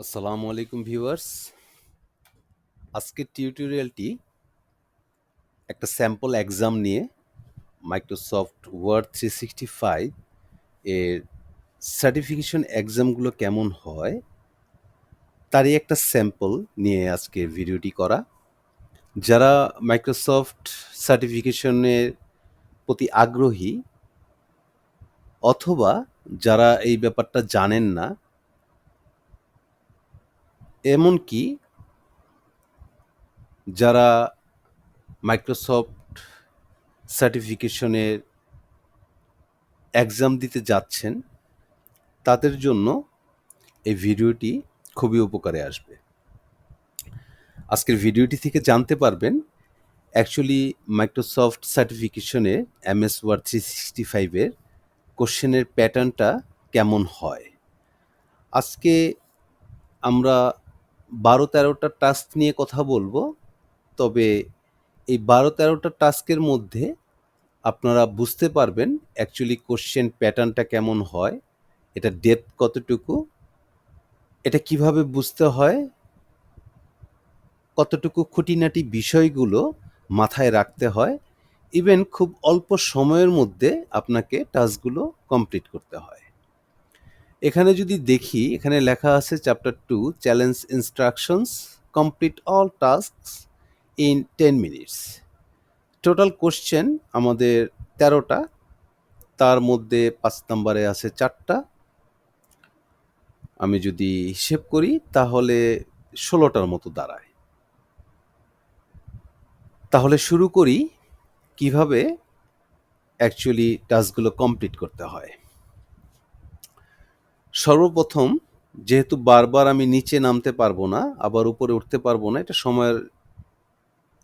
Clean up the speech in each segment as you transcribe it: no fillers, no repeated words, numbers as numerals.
আসসালামু আলাইকুম ভিউয়ার্স। আজকের টিউটোরিয়ালটি একটা স্যাম্পল এক্সাম নিয়ে মাইক্রোসফট ওয়ার্ড 365 এর সার্টিফিকেশন এক্সামগুলো কেমন হয় তারই একটা স্যাম্পল নিয়ে আজকে ভিডিওটি করা। যারা মাইক্রোসফট সার্টিফিকেশনের প্রতি আগ্রহী অথবা যারা এই ব্যাপারটা জানেন না, এমনকি যারা মাইক্রোসফট সার্টিফিকেশনের এক্সাম দিতে যাচ্ছেন, তাদের জন্য এই ভিডিওটি খুবই উপকারে আসবে। আজকের ভিডিওটি থেকে জানতে পারবেন অ্যাকচুয়ালি মাইক্রোসফট সার্টিফিকেশনে এমএস ওয়ার্ড 365 কোশ্চেনের প্যাটার্নটা কেমন হয়। আজকে আমরা 12-13টা টাস্ক নিয়ে কথা বলবো। তবে এই 12-13টা টাস্কের মধ্যে আপনারা বুঝতে পারবেন অ্যাকচুয়ালি কোশ্চেন প্যাটার্নটা কেমন হয়, এটা ডেপথ কতটুকু, এটা কিভাবে বুঝতে হয়, কতটুকু খুঁটিনাটি বিষয়গুলো মাথায় রাখতে হয়, ইভেন খুব অল্প সময়ের মধ্যে আপনাকে টাস্কগুলো কমপ্লিট করতে হয়। এখানে যদি দেখি, এখানে লেখা আছে chapter 2 challenge instructions, complete all tasks in 10 minutes. Total question আমাদের 13টা, তার মধ্যে 5 নম্বরে আছে 4টা। আমি যদি হিসেব করি তাহলে 16টার মতো দাঁড়ায়। তাহলে শুরু করি কিভাবে অ্যাকচুয়ালি টাস্কগুলো কমপ্লিট করতে হয়। সর্বপ্রথম, যেহেতু বারবার আমি নিচে নামতে পারবো না, আবার উপরে উঠতে পারবো না, এটা সময়ের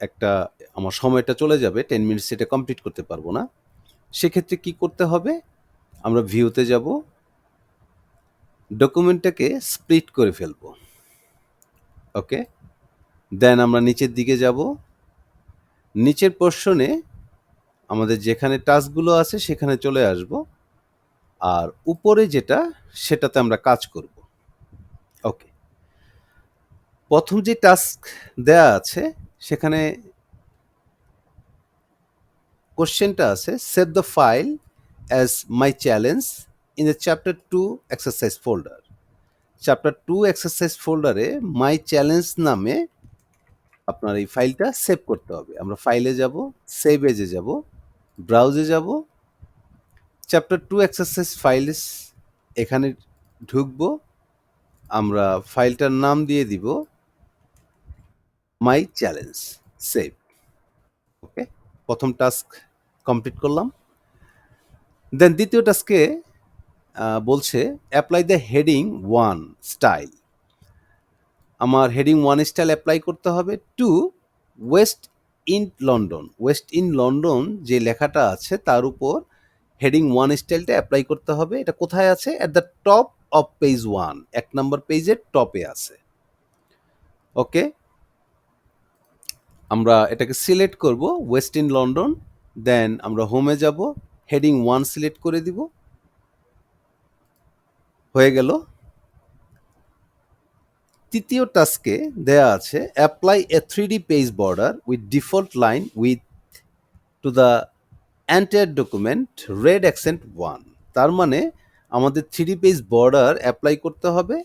একটা, আমার সময়টা চলে যাবে, 10 মিনিটস এটা কমপ্লিট করতে পারবো না। সেক্ষেত্রে কি করতে হবে, আমরা ভিউতে যাব, ডকুমেন্টটাকে স্প্লিট করে ফেলবো। ওকে, দেন আমরা নিচের দিকে যাব, নিচের পোর্শনে আমাদের যেখানে টাস্কগুলো আছে সেখানে চলে আসব, আর উপরে যেটা সেটাতে আমরা কাজ করব। ওকে, প্রথম যে টাস্ক দেয়া আছে সেখানে কোশ্চেনটা আছে save the file as my challenge in the chapter 2 exercise folder. Chapter 2 exercise ফোল্ডারে মাই চ্যালেঞ্জ নামে আপনার এই ফাইলটা সেভ করতে হবে। আমরা ফাইলে যাব, সেভ এজে যাব, ব্রাউজে যাব, চ্যাপ্টার 2 এক্সারসাইজ ফাইলস এখানে ঢুকবো, আমরা ফাইলটার নাম দিয়ে দিব মাই চ্যালেঞ্জ, সেভ। ওকে, প্রথম টাস্ক কমপ্লিট করলাম। দেন দ্বিতীয় টাস্কে বলছে অ্যাপ্লাই দ্য হেডিং 1 স্টাইল। আমার হেডিং 1 স্টাইল অ্যাপ্লাই করতে হবে to Westin London. Westin London যে লেখাটা আছে তার উপর হেডিং 1 স্টাইলটা অ্যাপ্লাই করতে হবে। এটা কোথায় আছে? At the top of page 1, 1 নম্বর পেজের টপে আছে। ওকে, আমরা এটাকে সিলেক্ট করব ওয়েস্ট ইন লন্ডন, দেন আমরা হোমে যাব, হেডিং 1 সিলেক্ট করে দিব, হয়ে গেল। তৃতীয় টাস্কে দেয়া আছে apply A 3D page border with default line with to the entire document red accent 1। তার মানে আমাদের 3D পেজ বর্ডার অ্যাপ্লাই করতে হবে,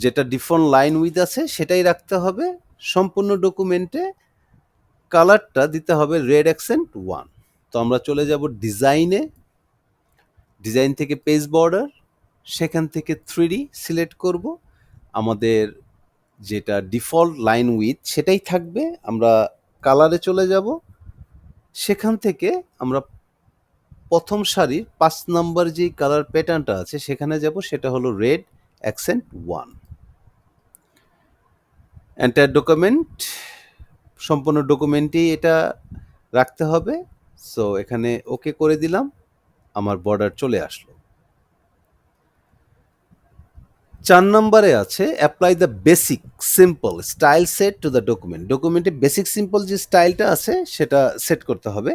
যেটা ডিফল্ট লাইন উইথ আছে সেটাই রাখতে হবে, সম্পূর্ণ ডকুমেন্টে কালারটা দিতে হবে রেড অ্যাকসেন্ট 1। তো আমরা চলে যাব ডিজাইনে, ডিজাইন থেকে পেজ বর্ডার, সেখান থেকে 3D সিলেক্ট করব, আমাদের যেটা ডিফল্ট লাইন উইথ সেটাই থাকবে। আমরা কালারে চলে যাব, সেখান থেকে আমরা প্রথম সারির 5 নাম্বার যেই কালার প্যাটার্নটা আছে সেখানে যাব, সেটা হলো রেড অ্যাকসেন্ট 1। এন্টায়ার ডকুমেন্ট, সম্পূর্ণ ডকুমেন্টেই এটা রাখতে হবে। সো এখানে ওকে করে দিলাম, আমার বর্ডার চলে আসলো। 4 নম্বরে আছে apply the basic simple style set two the document. ডকুমেন্টে বেসিক সিম্পল যে স্টাইলটা আছে সেটা সেট করতে হবে।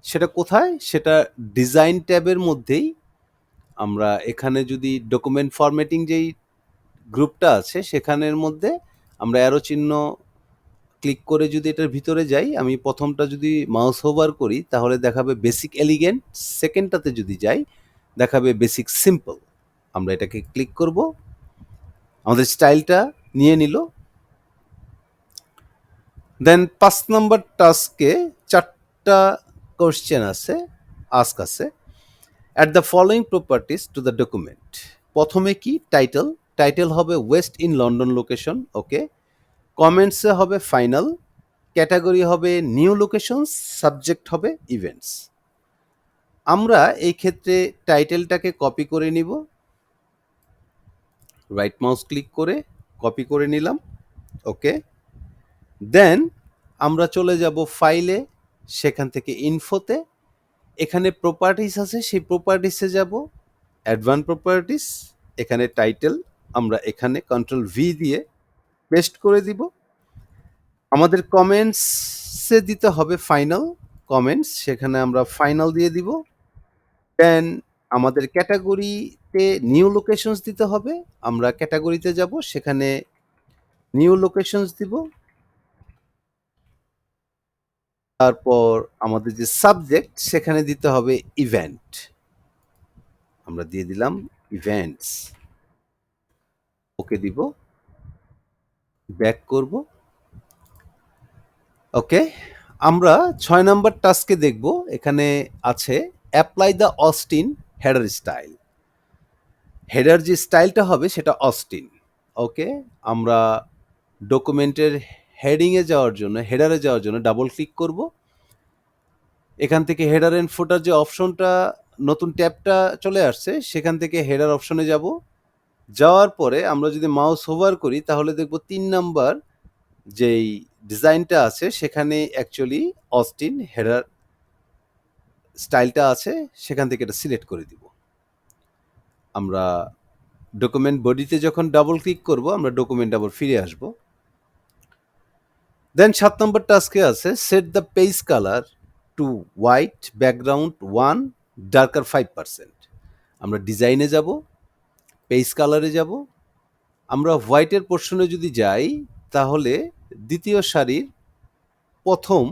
সেটা কোথায়? সেটা ডিজাইন ট্যাবের মধ্যেই। আমরা এখানে যদি ডকুমেন্ট ফরম্যাটিং যেই গ্রুপটা আছে সেখানের মধ্যে আমরা অ্যারো চিহ্ন ক্লিক করে যদি এটার ভিতরে যাই, আমি প্রথমটা যদি মাউস হোভার করি তাহলে দেখাবে বেসিক এলিগেন্ট, সেকেন্ডটাতে যদি যাই দেখাবে বেসিক সিম্পল। আমরা এটাকে ক্লিক করব, আমাদের স্টাইলটা নিয়ে নিল। দেন 5 নম্বর টাস্কে 4টা কোশ্চেন আছে, আস্ক আছে। Add the following properties to the document. প্রথমে কি টাইটেল, টাইটেল হবে Westin London location, okay. কমেন্টসে হবে ফাইনাল, ক্যাটাগরি হবে নিউ লোকেশনস, সাবজেক্ট হবে ইভেন্টস। আমরা এই ক্ষেত্রে টাইটেলটাকে কপি করে নিব, রাইট মাউস ক্লিক করে কপি করে নিলাম, ওকে। দেন আমরা চলে যাব ফাইলে, সেখান থেকে ইনফোতে, এখানে প্রপার্টিস আছে, সেই প্রপার্টিসে যাব, অ্যাডভান্স প্রপার্টিস, এখানে টাইটেল আমরা এখানে কন্ট্রোল ভি দিয়ে পেস্ট করে দিব। আমাদের কমেন্টসে দিতে হবে ফাইনাল কমেন্টস, সেখানে আমরা ফাইনাল দিয়ে দিব। দেন আমাদের ক্যাটাগরিতে নিউ লোকেশনস দিতে হবে, আমরা ক্যাটাগরিতে যাব, সেখানে নিউ লোকেশনস দিব। তারপর আমাদের যে সাবজেক্ট সেখানে দিতে হবে ইভেন্ট, আমরা দিয়ে দিলাম ইভেন্টস, ওকে দিব, ব্যাক করব, ওকে। আমরা 6 নাম্বার টাস্কে দেখব, এখানে আছে apply the Austin header style. Header যে স্টাইলটা হবে সেটা অস্টিন, ওকে। আমরা ডকুমেন্টের হেডিংয়ে যাওয়ার জন্য, হেডারে যাওয়ার জন্য ডাবল ক্লিক করব। এখান থেকে হেডার এন্ড ফুটার যে অপশনটা, নতুন ট্যাবটা চলে আসছে, সেখান থেকে হেডার অপশনে যাব। যাওয়ার পরে আমরা যদি মাউস হোভার করি তাহলে দেখব 3 নাম্বার যেই ডিজাইনটা আছে সেখানে অ্যাকচুয়ালি অস্টিন হেডার স্টাইলটা আছে, সেখান থেকে এটা সিলেক্ট করে দিব। আমরা ডকুমেন্ট বডিতে যখন ডাবল ক্লিক করব আমরা ডকুমেন্ট আবার ফিরে আসব। দেন 7 নম্বর টাস্কে আছে set the page colour to white background 1 darker 5%। আমরা ডিজাইনে যাব, পেজ কালারে যাব, আমরা হোয়াইটের পোর্শনে যদি যাই তাহলে দ্বিতীয় সারির প্রথম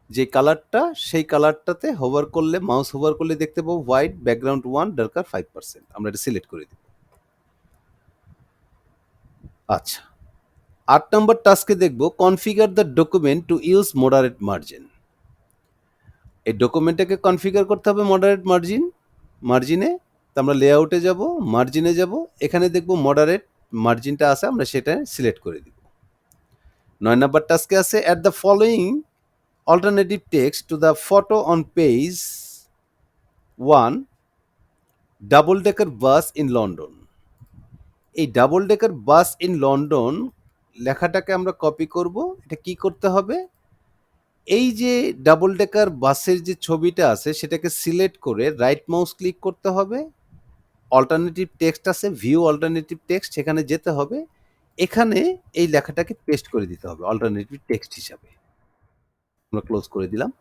যে কালারটা সেই কালারটাতে হোভার করলে, মাউস হোভার করলে দেখতে পাবো হোয়াইট ব্যাকগ্রাউন্ড 1 ডার্কার 5%, আমরা এটা সিলেক্ট করে দিব। আচ্ছা, 8 নম্বর টাস্কে দেখব configure the document to use moderate margin. এই ডকুমেন্টটাকে কনফিগার করতে হবে মডারেট মার্জিনে। তো আমরা লেআউটে যাব, মার্জিনে যাব, এখানে দেখব মডারেট মার্জিনটা আছে, আমরা সেটা সিলেক্ট করে দিব। 9 নম্বর টাস্কে আছে at the following alternative text to the photo on page 1 double decker bus in London. এই double decker bus in London লেখাটাকে আমরা কপি করব। এটা কি করতে হবে, এই যে ডাবল ডেকার বাসের যে ছবিটা আছে সেটাকে সিলেক্ট করে রাইট মাউস ক্লিক করতে হবে, অল্টারনেটিভ টেক্সট আছে, ভিউ অল্টারনেটিভ টেক্সট, সেখানে যেতে হবে, এখানে এই লেখাটাকে পেস্ট করে দিতে হবে অল্টারনেটিভ টেক্সট হিসাবে। আমরা ক্লোজ করে দিলাম।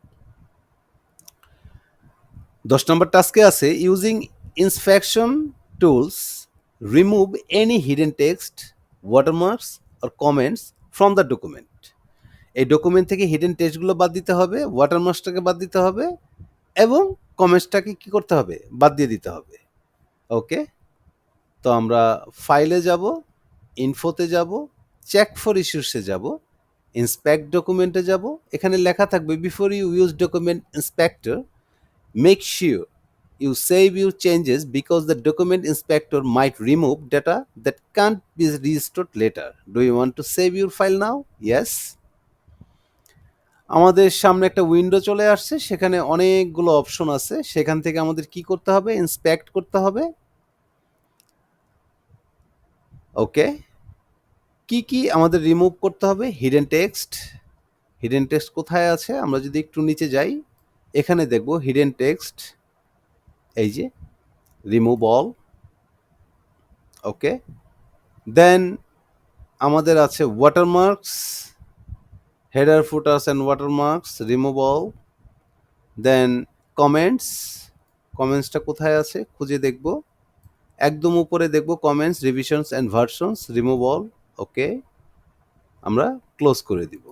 10 নম্বর টাস্কে আছে using inspection tools remove any hidden text, watermarks আর কমেন্টস ফ্রম দ্য ডকুমেন্ট। এই ডকুমেন্ট থেকে হিডেন টেক্সটগুলো বাদ দিতে হবে, ওয়াটারমার্কসটাকে বাদ দিতে হবে এবং কমেন্টসটাকে কি করতে হবে, বাদ দিয়ে দিতে হবে, ওকে। তো আমরা ফাইলে যাব, ইনফোতে যাব, চেক ফর ইস্যুসে যাব, ইন্সপেক্ট ডকুমেন্টে যাব, এখানে লেখা থাকবে before you use document inspector make sure you save your changes because the document inspector might remove data that can't be restored later. Do you want to save your file now? Yes. আমাদের সামনে একটা window চলে আসছে, সেখানে অনেকগুলো option আছে, সেখান থেকে আমাদের কি করতে হবে, ইন্সপেক্ট করতে হবে, ওকে। কি কি আমাদের রিমুভ করতে হবে, হিডেন টেক্সট। হিডেন টেক্সট কোথায় আছে, আমরা যদি একটু নিচে যাই এখানে দেখব হিডেন টেক্সট, এই যে রিমুভ অল, ওকে। দেন আমাদের আছে watermarks, header footers and watermarks, remove all. Then কমেন্টসটা কোথায় আছে খুঁজে দেখব, একদম উপরে দেখব comments, revisions and versions, remove all. Okay, আমরা ক্লোজ করে দিব।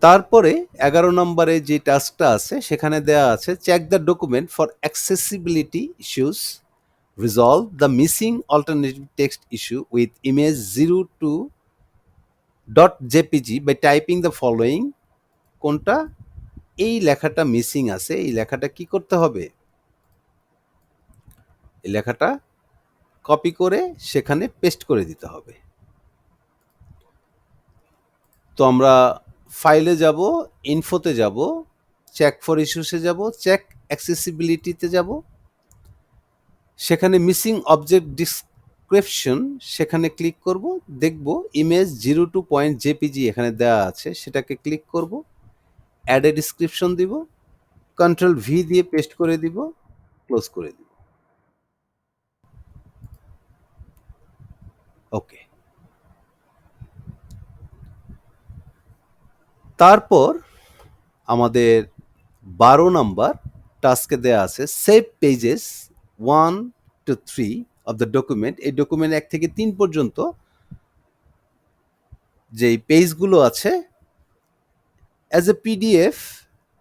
তারপরে 11 নম্বরে যে টাস্কটা আছে সেখানে দেয়া আছে check the document for accessibility issues, resolve the missing alternative text issue with image 02 dot JPG by typing the following. কোনটা? এই লেখাটা মিসিং আছে, এই লেখাটা কি করতে হবে? এই লেখাটা কপি করে সেখানে পেস্ট করে দিতে হবে। তো আমরা ফাইলে যাব, ইনফোতে যাব, চেক ফর ইস্যুসে যাব, চেক অ্যাক্সেসিবিলিটিতে যাব, সেখানে মিসিং অবজেক্ট ডিসক্রিপশন সেখানে ক্লিক করব, দেখব ইমেজ 02.jpg এখানে দেওয়া আছে, সেটাকে ক্লিক করব, অ্যাড এ ডিসক্রিপশন দিব, কন্ট্রোল ভি দিয়ে পেস্ট করে দিব, ক্লোজ করে দিব। ওকে, তারপর আমাদের 12 নাম্বার টাস্কে দেওয়া আছে save pages 1 to 3 of the document. এই ডকুমেন্ট 1 থেকে 3 পর্যন্ত যেই পেজগুলো আছে অ্যাজ এ পিডিএফ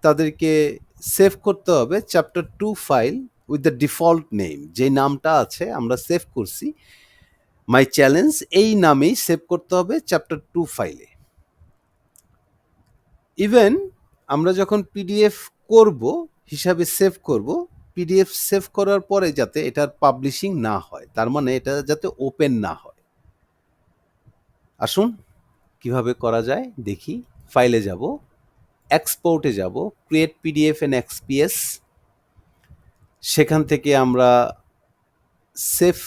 তাদেরকে সেভ করতে হবে chapter 2 file with the default name. যে নামটা আছে আমরা সেভ করছি মাই চ্যালেঞ্জ, এই নামেই সেভ করতে হবে চ্যাপ্টার 2 ফাইলে। ইভেন আমরা যখন পিডিএফ করব হিসাবে সেভ করব, পিডিএফ সেভ করার পরে যাতে এটার পাবলিশিং না হয়, তার মানে এটা যাতে ওপেন না হয়। আসুন কিভাবে করা যায় দেখি। ফাইলে যাব, এক্সপোর্টে যাব, ক্রিয়েট পিডিএফ এন্ড এক্সপিএস, সেখান থেকে আমরা সেভ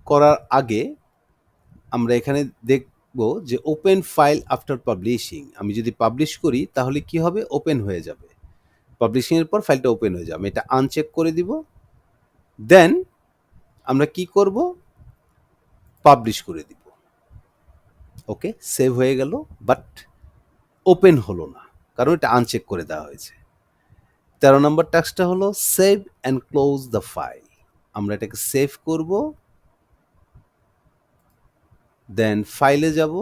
করার আগে আমরা এখানে দেখব যে ওপেন ফাইল আফটার পাবলিশিং। আমি যদি পাবলিশ করি তাহলে কি হবে? ওপেন হয়ে যাবে। পাবলিশিংয়ের পর ফাইলটা ওপেন হয়ে যাবে। আমি এটা আনচেক করে দিব। দেন আমরা কি করব? পাবলিশ করে দিব। ওকে, সেভ হয়ে গেল, বাট ওপেন হলো না, কারণ এটা আনচেক করে দেওয়া হয়েছে। 13 নম্বর টাস্কটা হলো save and close the file. আমরা এটাকে সেভ করব, দেন ফাইলে যাব,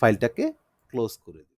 ফাইলটাকে ক্লোজ করে দিব।